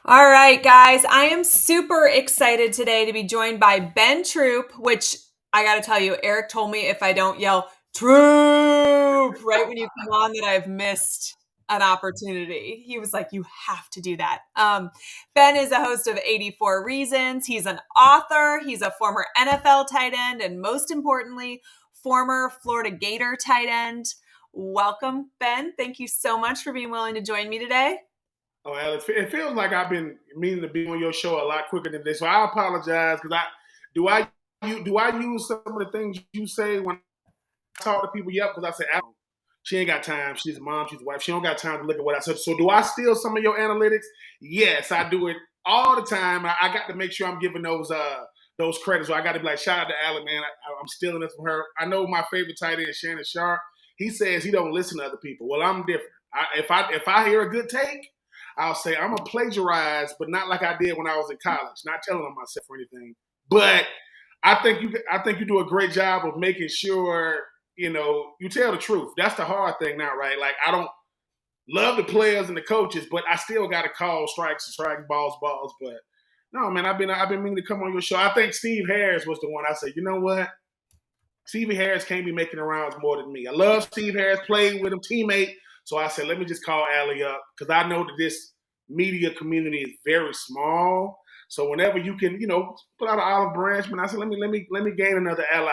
All right, guys, I am super excited today to be joined by Ben Troupe, which I got to tell you, Eric told me if I don't yell Troupe right when you come on that I've missed an opportunity. He was like, you have to do that. Ben is a host of 84 Reasons. He's an author. He's a former NFL tight end, and most importantly, former Florida Gator tight end. Welcome, Ben. Thank you so much for being willing to join me today. Oh, Alex, it feels like I've been meaning to be on your show a lot quicker than this, so I apologize because I use some of the things you say when I talk to people? Yep, because I say she ain't got time. She's a mom, she's a wife. She don't got time to look at what I said. So do I steal some of your analytics? Yes, I do it all the time. I got to make sure I'm giving those credits. So I got to be like, shout out to Allen, man. I'm stealing this from her. I know my favorite tight end, Shannon Sharp. He says he don't listen to other people. Well, I'm different. If I hear a good take, I'll say I'm gonna plagiarize, but not like I did when I was in college. Not telling on myself or anything. But I think you do a great job of making sure you tell the truth. That's the hard thing now, right? Like I don't love the players and the coaches, but I still got to call strikes, balls. But no, man, I've been meaning to come on your show. I think Steve Harris was the one. I said, you know what? Stevie Harris can't be making the rounds more than me. I love Steve Harris, played with him, teammate. So I said, let me just call Allie up because I know that this media community is very small. So whenever you can, put out an olive branch, man, I said, let me gain another ally.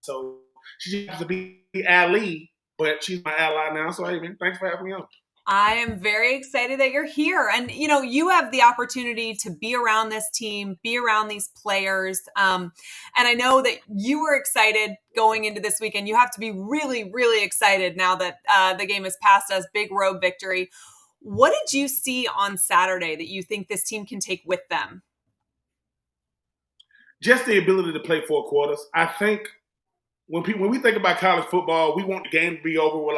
So she has to be Allie, but she's my ally now. So hey, man, thanks for having me on. I am very excited that you're here. And, you have the opportunity to be around this team, be around these players. And I know that you were excited going into this weekend. You have to be really, really excited now that the game has passed us. Big road victory. What did you see on Saturday that you think this team can take with them? Just the ability to play 4 quarters. I think when we think about college football, we want the game to be over with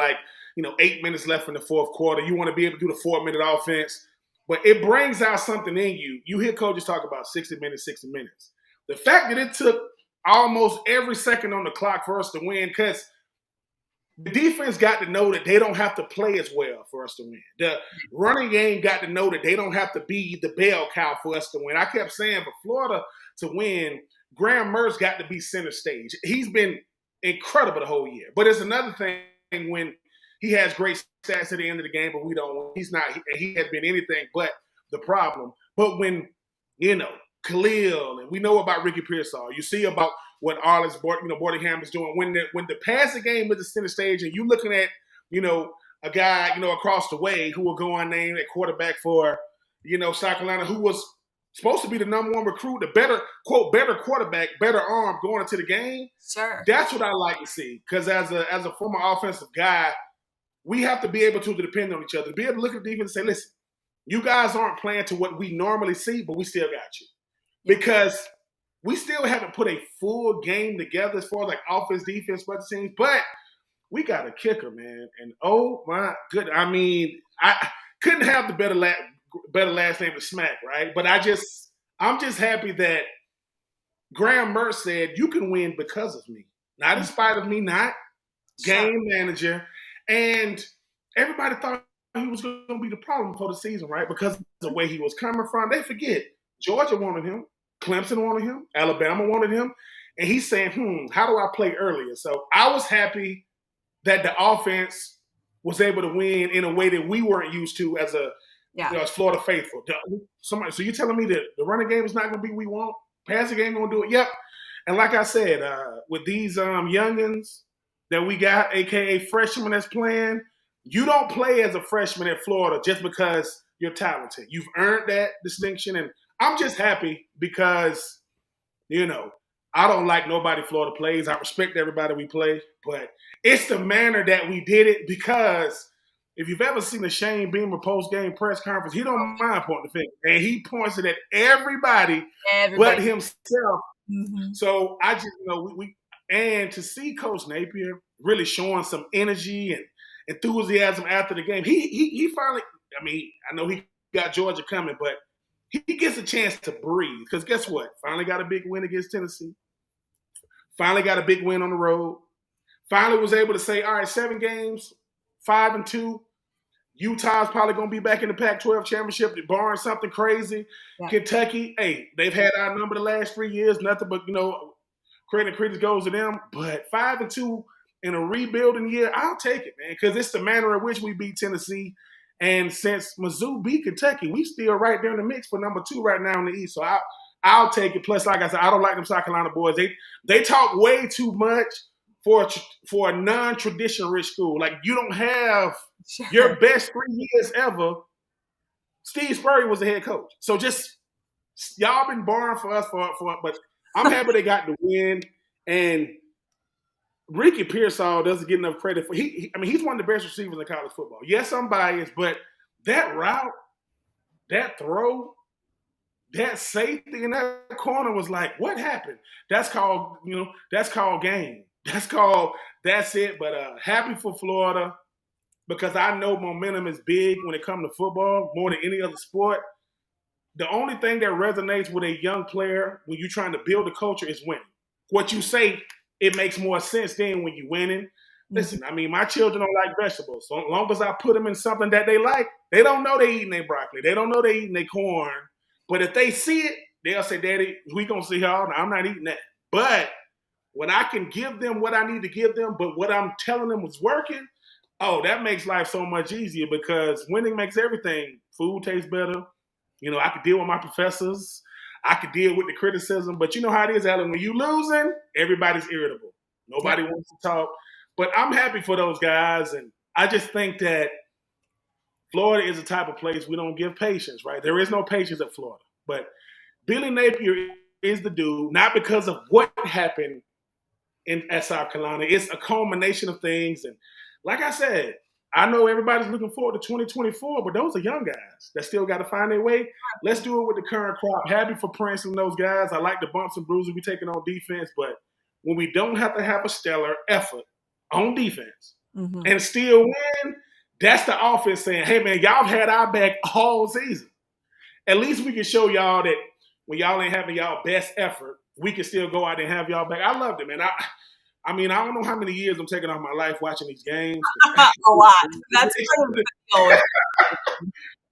8 minutes left in the fourth quarter. You want to be able to do the 4-minute offense, but it brings out something in you. You hear coaches talk about 60 minutes, 60 minutes. The fact that it took almost every second on the clock for us to win, because the defense got to know that they don't have to play as well for us to win. The running game got to know that they don't have to be the bell cow for us to win. I kept saying for Florida to win, Graham Mertz got to be center stage. He's been incredible the whole year. But it's another thing when he has great stats at the end of the game, but we don't win. He's not. He has been anything but the problem. But when, Khalil, and we know about Ricky Pearsall, you see about what Arlis Boardingham is doing. When the passing game is the center stage and you looking at, a guy, across the way who will go unnamed at quarterback for, South Carolina, who was supposed to be the number one recruit, the better quarterback, better arm going into the game. Sure. That's what I like to see. Because as a former offensive guy, we have to be able to depend on each other, to be able to look at the defense and say, listen, you guys aren't playing to what we normally see, but we still got you. Because we still haven't put a full game together as far as offense, defense, special teams, but we got a kicker, man. And oh my goodness, I mean, I couldn't have the better last name to Smack, right? But I'm just happy that Graham Mertz said, you can win because of me. Not in spite of me, not game manager. And everybody thought he was going to be the problem for the season, right? Because of the way he was coming from. They forget, Georgia wanted him. Clemson wanted him. Alabama wanted him. And he's saying, how do I play earlier? So I was happy that the offense was able to win in a way that we weren't used to as as Florida faithful. So you're telling me that the running game is not going to be what we want? Passing game going to do it? Yep. And like I said, with these youngins that we got, a.k.a. freshmen that's playing, you don't play as a freshman at Florida just because you're talented. You've earned that distinction. And I'm just happy because, I don't like nobody Florida plays. I respect everybody we play. But it's the manner that we did it, because if you've ever seen a Shane Beamer post-game press conference, he don't mind pointing the finger. And he points it at everybody. But himself. Mm-hmm. So I just, and to see Coach Napier really showing some energy and enthusiasm after the game, he finally, I know he got Georgia coming, but he gets a chance to breathe. Because guess what? Finally got a big win against Tennessee. Finally got a big win on the road. Finally was able to say, all right, 7 games, 5-2. Utah's probably going to be back in the Pac-12 championship, barring something crazy. Yeah. Kentucky, hey, they've had our number the last 3 years. Nothing but, credit and credit goes to them. But 5-2 in a rebuilding year, I'll take it, man, because it's the manner in which we beat Tennessee. And since Mizzou beat Kentucky, we still right there in the mix for number 2 right now in the East. So I'll take it. Plus, like I said, I don't like them South Carolina boys. They talk way too much for a non-tradition rich school. Like, you don't have your best 3 years ever. Steve Spurrier was the head coach. So just y'all been barring for us but I'm happy they got the win. And Ricky Pearsall doesn't get enough credit for he's one of the best receivers in college football. Yes, I'm biased, but that route, that throw, that safety in that corner was like, what happened? That's called game. That's it. But happy for Florida because I know momentum is big when it comes to football more than any other sport. The only thing that resonates with a young player when you're trying to build a culture is winning. What you say, it makes more sense then when you're winning. Listen, my children don't like vegetables. So long as I put them in something that they like, they don't know they eating their broccoli. They don't know they eating their corn. But if they see it, they'll say, Daddy, we going to see y'all. I'm not eating that. But when I can give them what I need to give them, but what I'm telling them was working, that makes life so much easier because winning makes everything. Food tastes better. I could deal with my professors. I could deal with the criticism. But you know how it is, Alan. When you losing, everybody's irritable. Nobody wants to talk. But I'm happy for those guys. And I just think that Florida is the type of place we don't give patience, right? There is no patience at Florida. But Billy Napier is the dude, not because of what happened at South Carolina. It's a culmination of things. And like I said, I know everybody's looking forward to 2024, but those are young guys that still got to find their way. Let's do it with the current crop. Happy for Prince and those guys. I like the bumps and bruises we taking on defense, but when we don't have to have a stellar effort on defense and still win, that's the offense saying, hey, man, y'all had our back all season. At least we can show y'all that when y'all ain't having y'all best effort, we can still go out and have y'all back. I loved it, man. I don't know how many years I'm taking off my life watching these games. A lot. That's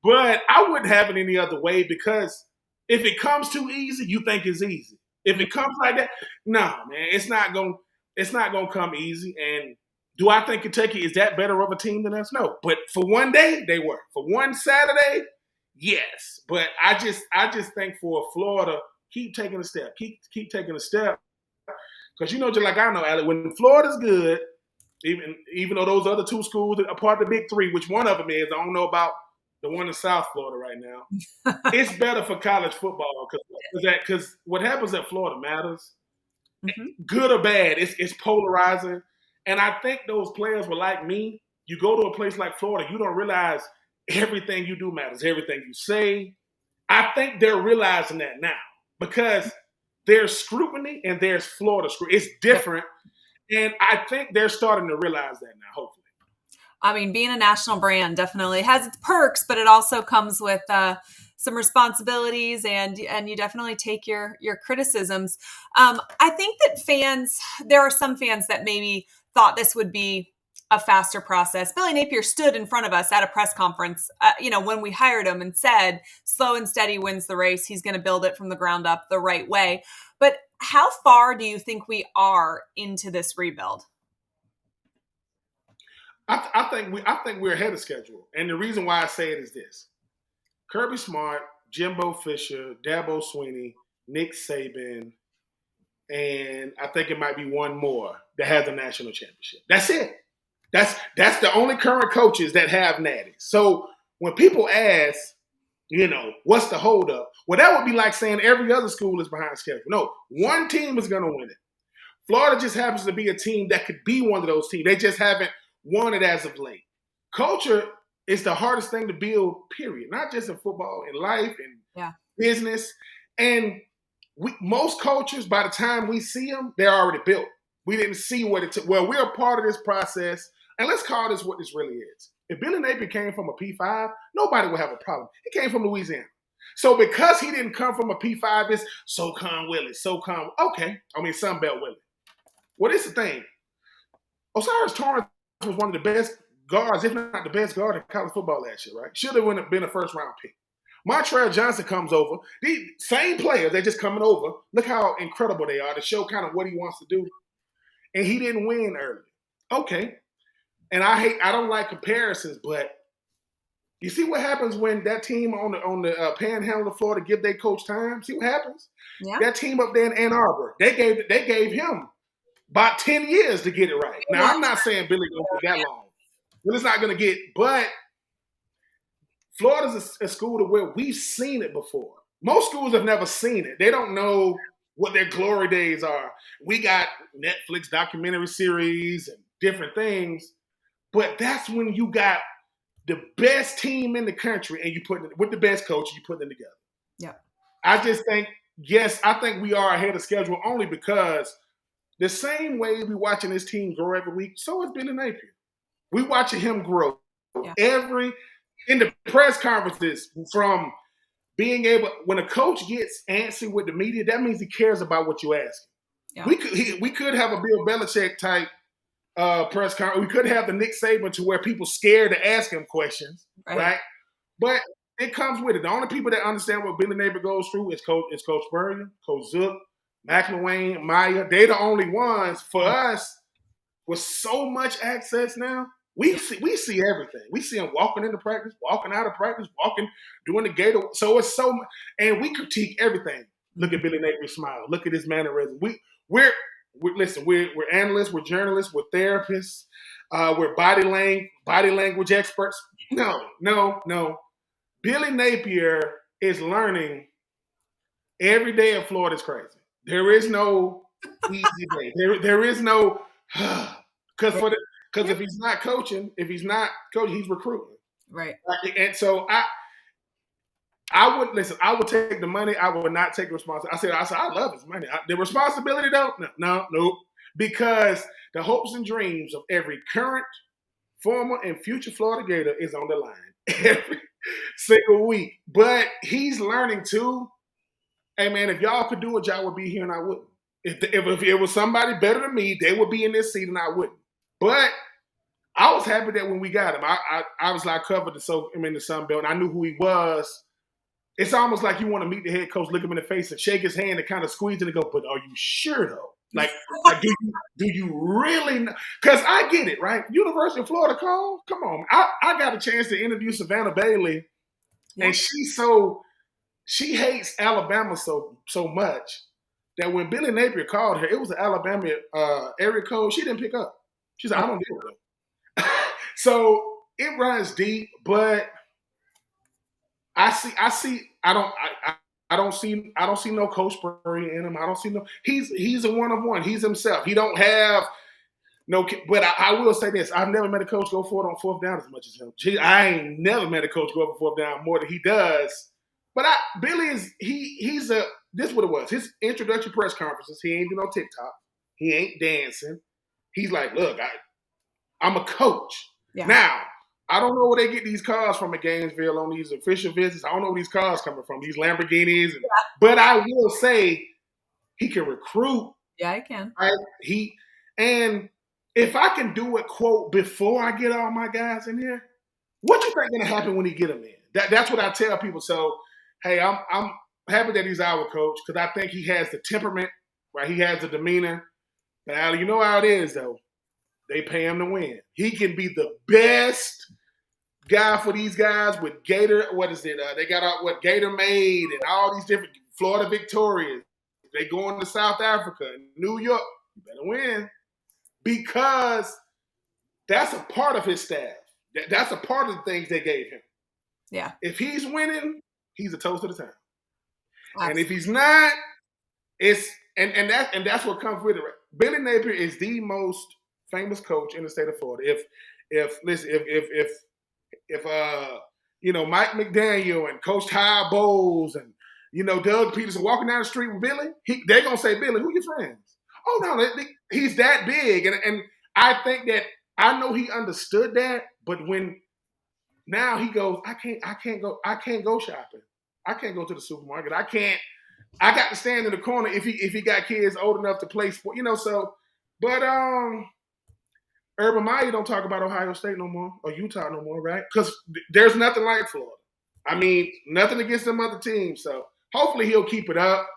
But I wouldn't have it any other way because if it comes too easy, you think it's easy. If it comes like that, no, man, it's not gonna come easy. And do I think Kentucky is that better of a team than us? No. But for one day, they were. For one Saturday, yes. But I just think for Florida, keep taking a step. Keep taking a step. Because just like I know, Alec, when Florida's good, even though those other two schools are part of the Big Three, which one of them is, I don't know about the one in South Florida right now. It's better for college football because what happens at Florida matters. Good or bad, it's polarizing. And I think those players were like me. You go to a place like Florida, you don't realize everything you do matters, everything you say. I think they're realizing that now because there's scrutiny and there's Florida scrutiny. It's different. And I think they're starting to realize that now, hopefully. Being a national brand definitely has its perks, but it also comes with some responsibilities and you definitely take your criticisms. I think that there are some fans that maybe thought this would be a faster process. Billy Napier stood in front of us at a press conference, when we hired him and said, slow and steady wins the race. He's going to build it from the ground up the right way. But how far do you think we are into this rebuild? I think we're ahead of schedule. And the reason why I say it is this. Kirby Smart, Jimbo Fisher, Dabo Swinney, Nick Saban, and I think it might be one more that has a national championship. That's it. That's the only current coaches that have natties. So when people ask, what's the holdup? Well, that would be like saying every other school is behind schedule. No, one team is going to win it. Florida just happens to be a team that could be one of those teams. They just haven't won it as of late. Culture is the hardest thing to build, period. Not just in football, in life, in business. And most cultures, by the time we see them, they're already built. We didn't see what it took. Well, we're a part of this process. And let's call this what this really is. If Billy Napier came from a P5, nobody would have a problem. He came from Louisiana. So because he didn't come from a P5, it's SoCon Willie, SoCon. Okay. Sunbelt Willie. Well, this is the thing. Osiris Torrance was one of the best guards, if not the best guard in college football last year, right? Should have been a first-round pick. Montreal Johnson comes over. These same players, they're just coming over. Look how incredible they are to show kind of what he wants to do. And he didn't win early. Okay. And I don't like comparisons, but you see what happens when that team on the panhandle of Florida give their coach time? See what happens? Yeah. That team up there in Ann Arbor, they gave him about 10 years to get it right. Now, I'm not saying Billy going to take that long. Billy's not going to get, but Florida's a school to where we've seen it before. Most schools have never seen it. They don't know what their glory days are. We got Netflix documentary series and different things, but that's when you got the best team in the country and you put it with the best coach and you put them together. Yeah. I just think, yes, I think we are ahead of schedule only because the same way we watching this team grow every week, so is Billy Napier. We watching him grow in the press conferences from being able, when a coach gets antsy with the media, that means he cares about what you ask him. Yeah. We could have a Bill Belichick type press conference. We could have the Nick Saban to where people scared to ask him questions, right? But it comes with it. The only people that understand what Billy Napier goes through is Coach Spurrier, Coach Zook, McElwain, Maya. They're the only ones. For us, with so much access now, we see everything. We see him walking into practice, walking out of practice, doing the Gator. So it's so much, and we critique everything. Look at Billy Napier's smile. Look at his mannerism. We're analysts, we're journalists, we're therapists, we're body language experts. No. Billy Napier is learning every day of Florida is crazy. There is no easy day. There is no because if he's not coaching, he's recruiting. Right. And so I would take the money. I would not take the responsibility. I said, I love his money. The responsibility, though, no. Because the hopes and dreams of every current, former, and future Florida Gator is on the line every single week. But he's learning, too. Hey, man, if y'all could do it, y'all would be here and I wouldn't. If it was somebody better than me, they would be in this seat and I wouldn't. But I was happy that when we got him, I was like covered in the Sun Belt, and I knew who he was. It's almost like you want to meet the head coach, look him in the face, and shake his hand and kind of squeeze it and go, but are you sure, though? Like do you really know? Because I get it, right? University of Florida call? Come on. I got a chance to interview Savannah Bailey, and she hates Alabama so much that when Billy Napier called her, it was an Alabama area code. She didn't pick up. She said, I don't deal with them. So it runs deep, but I don't see no Coach Spurrier in him. I don't see no. He's a one of one. He's himself. He don't have no. But I will say this: I've never met a coach go for it on fourth down as much as him. I ain't never met a coach go for fourth down more than he does. But Billy is he's a. This is what it was. His introductory press conferences. He ain't do no TikTok. He ain't dancing. He's like, look, I'm a coach. Yeah. Now, I don't know where they get these cars from at Gainesville on these official visits. I don't know where these cars coming from, these Lamborghinis. But I will say he can recruit. Yeah, he can. Right? And if I can do it, quote, before I get all my guys in here, what you think going to happen when he get them in? That's what I tell people. So, hey, I'm happy that he's our coach because I think he has the temperament, right? He has the demeanor. But Al, you know how it is, though. They pay him to win. He can be the best guy for these guys with Gator. What is it? They got out what Gator made and all these different Florida Victorias. They going to South Africa and New York. You better win because that's a part of his staff. That's a part of the things they gave him. Yeah. If he's winning, he's a toast of the town. Absolutely. And if he's not, it's and that's what comes with it. Billy Napier is the most famous coach in the state of Florida. If Mike McDaniel and Coach Ty Bowles and Doug Peterson walking down the street with Billy, they're gonna say, Billy, who your friends? Oh no, he's that big, and I think that I know he understood that, but when now he goes, I can't go shopping. I can't go to the supermarket. I got to stand in the corner if he got kids old enough to play sport, so. But Urban Meyer don't talk about Ohio State no more or Utah no more, right? Because there's nothing like Florida. I mean, nothing against them other teams. So hopefully he'll keep it up.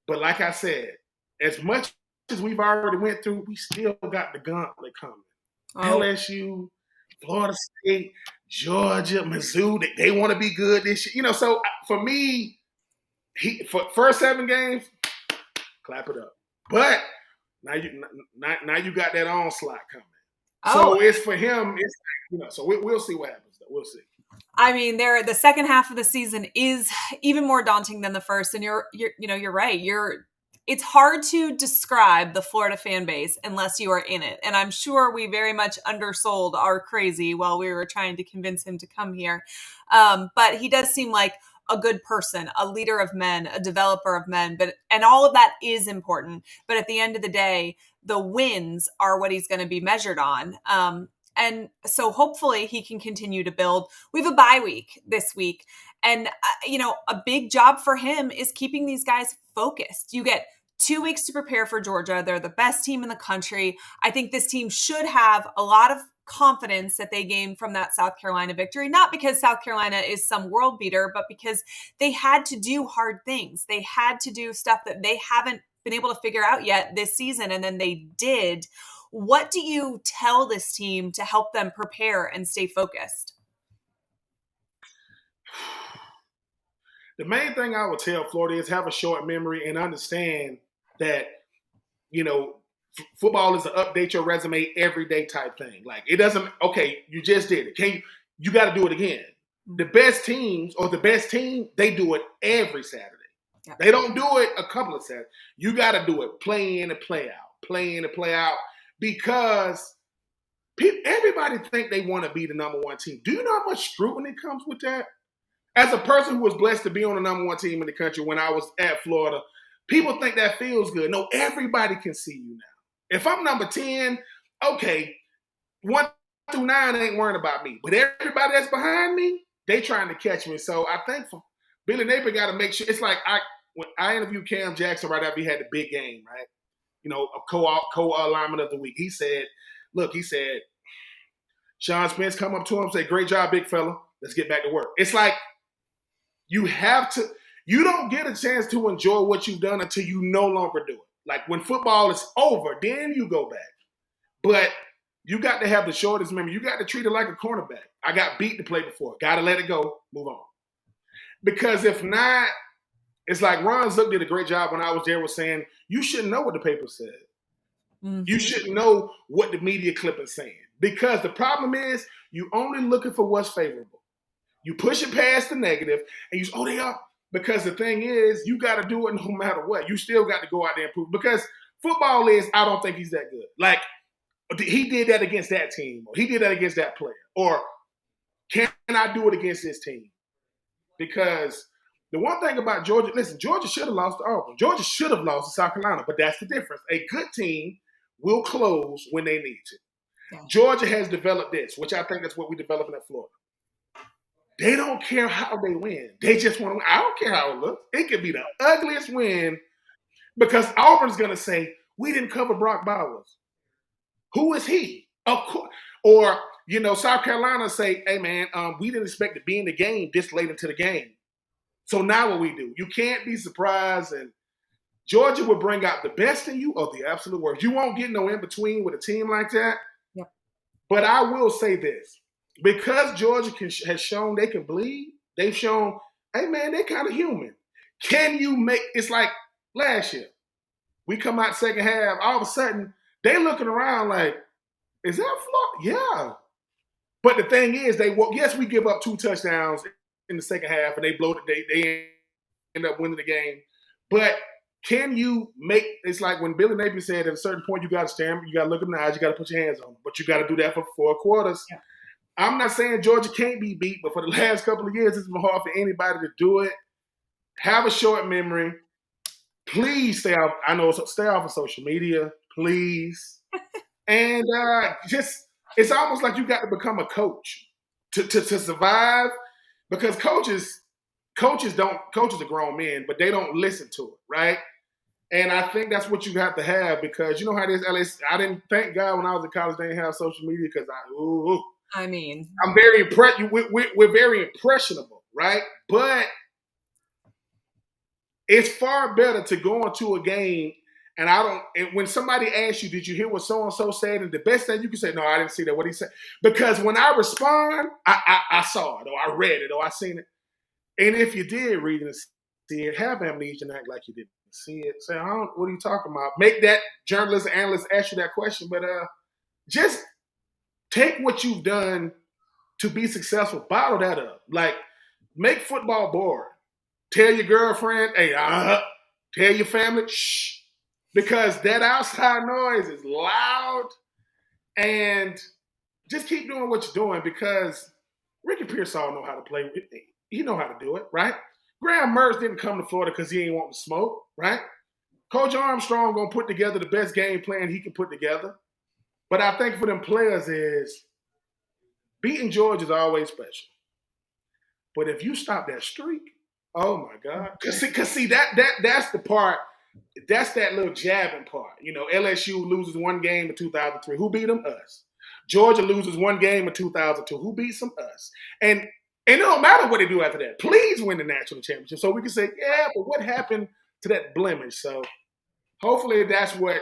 But like I said, as much as we've already went through, we still got the gauntlet coming. Oh. LSU, Florida State, Georgia, Mizzou, they want to be good this year. You know, so for me, for first 7 games, clap it up. But now you got that onslaught coming. So it's for him. It's, you know, so we'll see what happens. Though. We'll see. I mean, the second half of the season is even more daunting than the first, and you're right. It's hard to describe the Florida fan base unless you are in it, and I'm sure we very much undersold our crazy while we were trying to convince him to come here. But he does seem like a good person, a leader of men, a developer of men, and all of that is important. But at the end of the day, the wins are what he's going to be measured on. And so hopefully he can continue to build. We have a bye week this week. And, a big job for him is keeping these guys focused. You get 2 weeks to prepare for Georgia. They're the best team in the country. I think this team should have a lot of confidence that they gained from that South Carolina victory, not because South Carolina is some world beater, but because they had to do hard things. They had to do stuff that they haven't been able to figure out yet this season, and then they did. What do you tell this team to help them prepare and stay focused? The main thing I would tell Florida is have a short memory and understand that, football is an update your resume every day type thing. Like, it doesn't, okay, you just did it. You got to do it again. The best teams or the best team, they do it every Saturday. Yep. They don't do it a couple of Saturdays. You got to do it play in and play out, because everybody think they want to be the number one team. Do you know how much scrutiny comes with that? As a person who was blessed to be on the number one team in the country when I was at Florida, people think that feels good. No, everybody can see you now. If I'm number 10, okay, 1 through 9 ain't worrying about me. But everybody that's behind me, they trying to catch me. So I think Billy Napier got to make sure. It's like when I interviewed Cam Jackson right after he had the big game, right? A co-alignment of the week. He said, Sean Spence come up to him and say, great job, big fella. Let's get back to work. It's like, you don't get a chance to enjoy what you've done until you no longer do it. Like, when football is over, then you go back. But you got to have the shortest memory. You got to treat it like a cornerback. I got beat to play before. Got to let it go. Move on. Because if not, it's like Ron Zook did a great job when I was there, was saying, you shouldn't know what the paper said. Mm-hmm. You shouldn't know what the media clip is saying. Because the problem is, you only looking for what's favorable. You push it past the negative, and you say, they are. Because the thing is, you got to do it no matter what. You still got to go out there and prove. Because football is, I don't think he's that good. Like, he did that against that team, or he did that against that player. Or can I do it against this team? Because the one thing about Georgia, listen, Georgia should have lost to Auburn. Georgia should have lost to South Carolina, but that's the difference. A good team will close when they need to. Yeah. Georgia has developed this, which I think that's what we're developing at Florida. They don't care how they win. They just want to win. I don't care how it looks. It could be the ugliest win, because Auburn's going to say, we didn't cover Brock Bowers. Who is he? Of course. Or, South Carolina say, hey, man, we didn't expect to be in the game this late into the game. So now what we do? You can't be surprised. And Georgia will bring out the best in you or the absolute worst. You won't get no in-between with a team like that. Yep. But I will say this. Because Georgia has shown they can bleed, they've shown, hey, man, they're kind of human. Can you it's like last year. We come out second half, all of a sudden, they looking around like, is that Florida? Yeah. But the thing is, yes, we give up 2 touchdowns in the second half, and they blow it. They end up winning the game. But can you it's like when Billy Napier said, at a certain point, you got to stand, you got to look them in the eyes, you got to put your hands on them. But you got to do that for 4 quarters. Yeah. I'm not saying Georgia can't be beat, but for the last couple of years, it's been hard for anybody to do it. Have a short memory. Please stay off. Stay off of social media, please. And it's almost like you got to become a coach to survive, because coaches are grown men, but they don't listen to it, right? And I think that's what you have to have because you know how it is, LA. I didn't thank God when I was in college they didn't have social media because I mean, I'm very impressed. We're very impressionable, right? But it's far better to go into a game and when somebody asks you, did you hear what so-and-so said? And the best thing you can say, no, I didn't see that. What he said. Because when I respond, I saw it or I read it or I seen it. And if you did read it and see it, have amnesia and act like you didn't see it. Say, what are you talking about? Make that journalist or analyst ask you that question. But just take what you've done to be successful, bottle that up. Like, make football boring. Tell your girlfriend, hey, tell your family, shh. Because that outside noise is loud. And just keep doing what you're doing because Ricky Pearsall know how to play. He know how to do it, right? Graham Mertz didn't come to Florida because he ain't want to smoke, right? Coach Armstrong going to put together the best game plan he can put together. But I think for them players is beating Georgia is always special. But if you stop that streak, oh my God. Because see, that's the part, that's that little jabbing part. You know, LSU loses one game in 2003. Who beat them? Us. Georgia loses one game in 2002. Who beats them? Us. And it don't matter what they do after that. Please win the national championship. So we can say, yeah, but what happened to that blemish? So hopefully that's what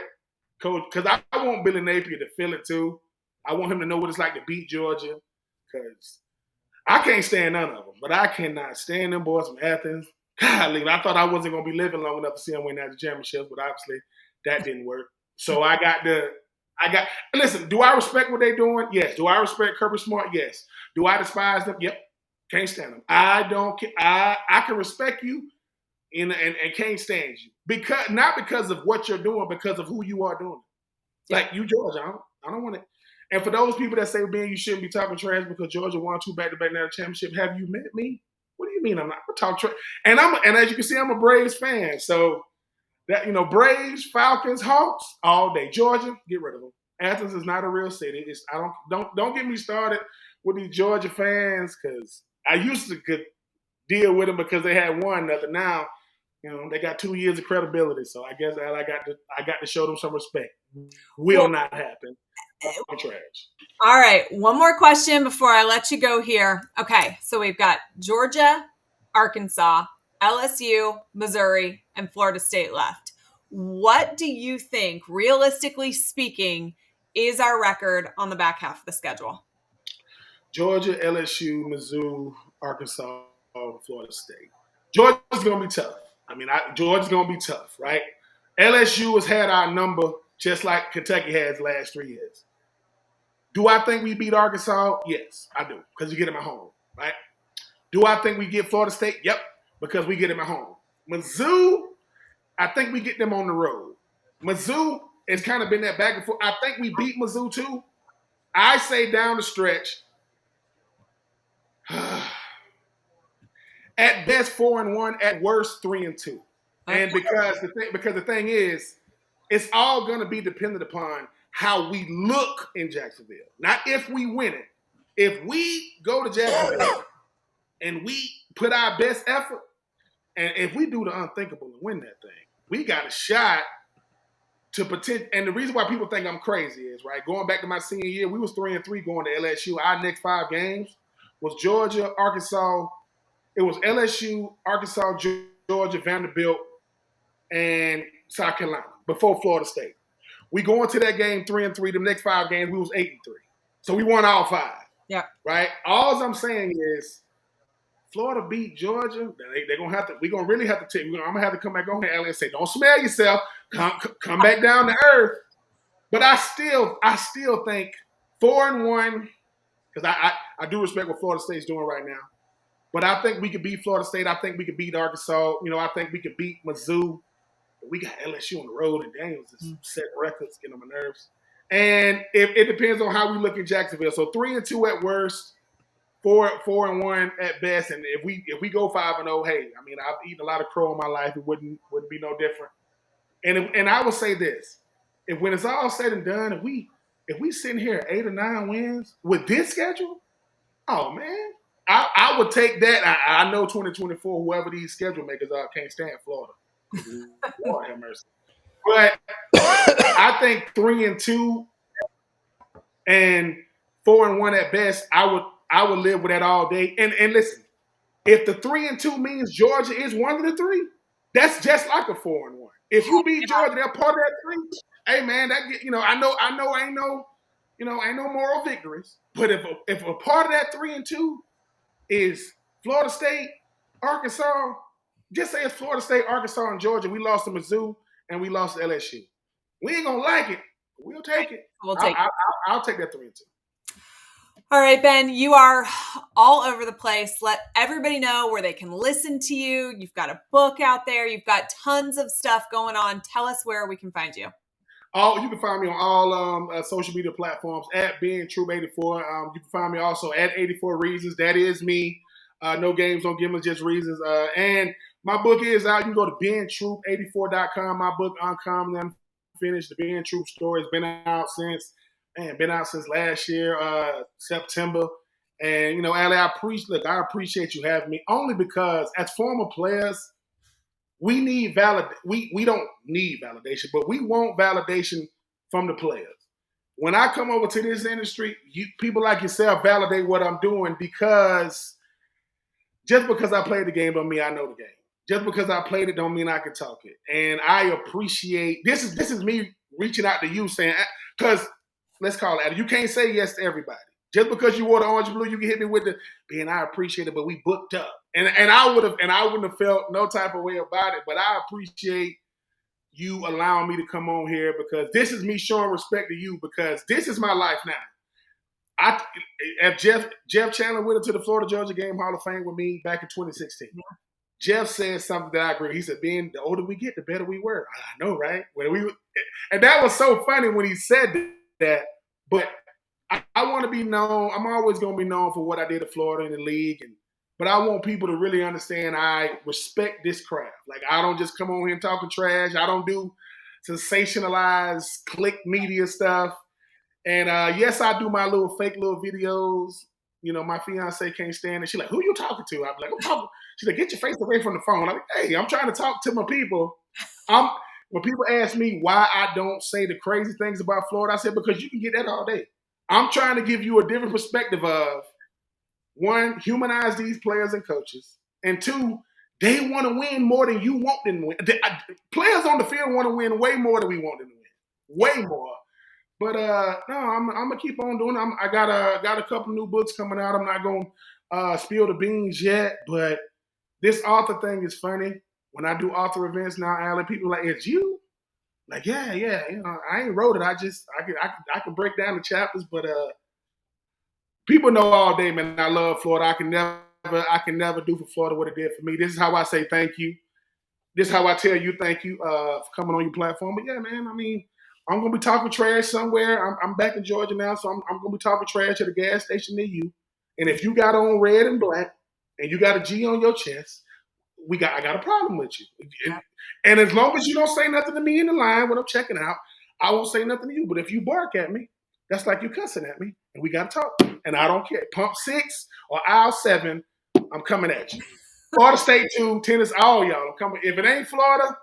Coach, because I want Billy Napier to feel it too. I want him to know what it's like to beat Georgia because I can't stand none of them, but I cannot stand them boys from Athens. Golly, I thought I wasn't going to be living long enough to see them win national championships, but obviously that didn't work. So listen, do I respect what they're doing? Yes. Do I respect Kirby Smart? Yes. Do I despise them? Yep. Can't stand them. I don't care. I can respect you and can't stand you. Not because of what you're doing, because of who you are doing. Like you, Georgia, I don't want it. And for those people that say, Ben, you shouldn't be talking trash because Georgia won 2 back-to-back national championships, have you met me? What do you mean I'm not going to talk trash? And as you can see, I'm a Braves fan. So that, Braves, Falcons, Hawks, all day. Georgia, get rid of them. Athens is not a real city. Don't get me started with these Georgia fans because I used to could deal with them because they had won nothing. Now, they got 2 years of credibility. So I guess I got to show them some respect. Will not happen. I'm trash. All right. One more question before I let you go here. Okay. So we've got Georgia, Arkansas, LSU, Missouri, and Florida State left. What do you think, realistically speaking, is our record on the back half of the schedule? Georgia, LSU, Mizzou, Arkansas, Florida State. Georgia's going to be tough. Georgia's going to be tough, right? LSU has had our number just like Kentucky has the last 3 years. Do I think we beat Arkansas? Yes, I do, because we get them at home, right? Do I think we get Florida State? Yep, because we get them at home. Mizzou, I think we get them on the road. Mizzou has kind of been that back and forth. I think we beat Mizzou too. I say down the stretch, at best 4-1, at worst 3-2. And because the thing is, it's all going to be dependent upon how we look in Jacksonville. Not if we win it. If we go to Jacksonville and we put our best effort, and if we do the unthinkable and win that thing, we got a shot to potential. And the reason why people think I'm crazy is, right, going back to my senior year, we was 3-3 going to LSU. Our next 5 games was Georgia, Arkansas. It was LSU, Arkansas, Georgia, Vanderbilt, and South Carolina before Florida State. We go into that game 3-3. The next 5 games, we was 8-3. So we won all 5. Yeah. Right? All I'm saying is Florida beat Georgia. They're gonna have to, we're gonna really have to take, I'm gonna have to come back on here, Ellie, and say, don't smell yourself. Come back down to earth. But I still think 4-1, because I do respect what Florida State's doing right now. But I think we could beat Florida State. I think we could beat Arkansas. I think we could beat Mizzou. We got LSU on the road, and Daniels is set records, getting on my nerves. And it depends on how we look in Jacksonville. So 3-2 at worst, 4-1 at best. And if we go 5-0, hey, I've eaten a lot of crow in my life. It wouldn't be no different. And I would say this: when it's all said and done, if we sitting here at 8 or 9 wins with this schedule, oh man, I would take that. I know 2024, whoever these schedule makers are, can't stand Florida. Lord have mercy. But I think 3-2 and 4-1 at best, I would live with that all day. And listen, if the 3-2 means Georgia is one of the three, that's just like a 4-1. If you beat Georgia, they're part of that three. Hey man, I know ain't no moral victories. But if a part of that 3-2 is Florida State, Arkansas, just say it's Florida State, Arkansas, and Georgia. We lost to Mizzou and we lost to LSU. We ain't gonna like it. We'll take it. I'll take that 3-2. All right, Ben, you are all over the place. Let everybody know where they can listen to you. You've got a book out there. You've got tons of stuff going on. Tell us where we can find you. You can find me on all social media platforms at Ben Troupe 84. You can find me also at 84 Reasons. That is me. No games, no gimlets, just reasons. And my book is out. You can go to bentroupe84.com. My book, Uncommon Unfinished, the Ben Troupe story, has been out since last year, September. And, Allie, I appreciate you having me, only because as former players, we need we don't need validation, but we want validation from the players. When I come over to this industry, people like yourself validate what I'm doing, because just because I played the game don't mean I know the game. Just because I played it don't mean I can talk it. And I appreciate this is me reaching out to you saying, because let's call it, you can't say yes to everybody. Just because you wore the orange and blue, you can hit me with the being I appreciate it, but we booked up. And I wouldn't have felt no type of way about it. But I appreciate you allowing me to come on here, because this is me showing respect to you, because this is my life now. If Jeff Chandler went into the Florida Georgia Game Hall of Fame with me back in 2016. Yeah. Jeff said something that I agree. He said, "Ben, the older we get, the better we were." I know, right? And that was so funny when he said that. But I want to be known. I'm always going to be known for what I did at Florida in the league. But I want people to really understand I respect this craft. Like, I don't just come on here and talking trash. I don't do sensationalized click media stuff. And yes, I do my fake little videos. My fiance can't stand it. She's like, "Who you talking to?" I'm like, "I'm talking." She's like, "Get your face away from the phone." I'm like, "Hey, I'm trying to talk to my people." When people ask me why I don't say the crazy things about Florida, I said, because you can get that all day. I'm trying to give you a different perspective of, one, humanize these players and coaches, and two, they want to win more than you want them to win. Players on the field want to win way more than we want them to win. Way more. But no, I'm gonna keep on doing it. I got a couple new books coming out. I'm not gonna spill the beans yet, but this author thing is funny. When I do author events now, Allie, people are like, "It's you?" Like, yeah. I ain't wrote it. I can break down the chapters, but people know all day, man. I love Florida. I can never do for Florida what it did for me. This is how I say thank you. This is how I tell you thank you for coming on your platform. But yeah, man, I mean, I'm gonna be talking trash somewhere. I'm back in Georgia now, so I'm gonna be talking trash at a gas station near you. And if you got on red and black and you got a G on your chest, I got a problem with you. And as long as you don't say nothing to me in the line when I'm checking out, I won't say nothing to you. But if you bark at me, that's like you cussing at me, and we got to talk. And I don't care. Pump 6 or aisle 7, I'm coming at you. Florida State 2, tennis, all y'all. I'm coming. If it ain't Florida,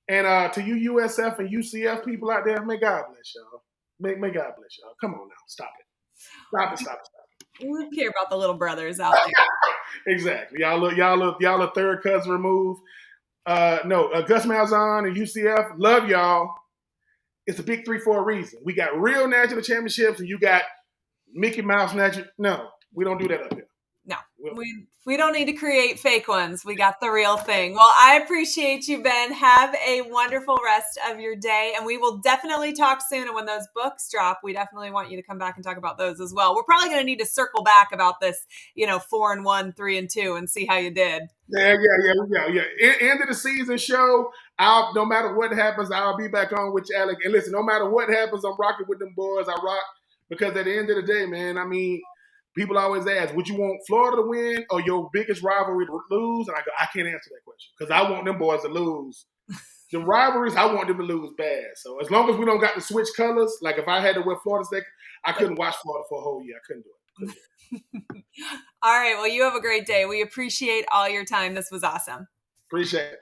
and to you USF and UCF people out there, may God bless y'all. May God bless y'all. Come on now. Stop it. Stop it. We don't care about the little brothers out there. Exactly. Y'all a third cousin removed. Gus Malzahn and UCF, love y'all. It's a big 3 for a reason. We got real national championships, and you got Mickey Mouse national. No, we don't do that up here. No, we don't need to create fake ones. We got the real thing. Well, I appreciate you, Ben. Have a wonderful rest of your day, and we will definitely talk soon. And when those books drop, we definitely want you to come back and talk about those as well. We're probably going to need to circle back about this, 4-1, 3-2, and see how you did. Yeah. End of the season show. No matter what happens, I'll be back on with you, Alec. And listen, no matter what happens, I'm rocking with them boys. I rock because at the end of the day, man, I mean, people always ask, would you want Florida to win or your biggest rivalry to lose? And I go, I can't answer that question because I want them boys to lose. The rivalries, I want them to lose bad. So as long as we don't got to switch colors, like if I had to wear Florida State, I couldn't watch Florida for a whole year. I couldn't do it. All right. Well, you have a great day. We appreciate all your time. This was awesome. Appreciate it.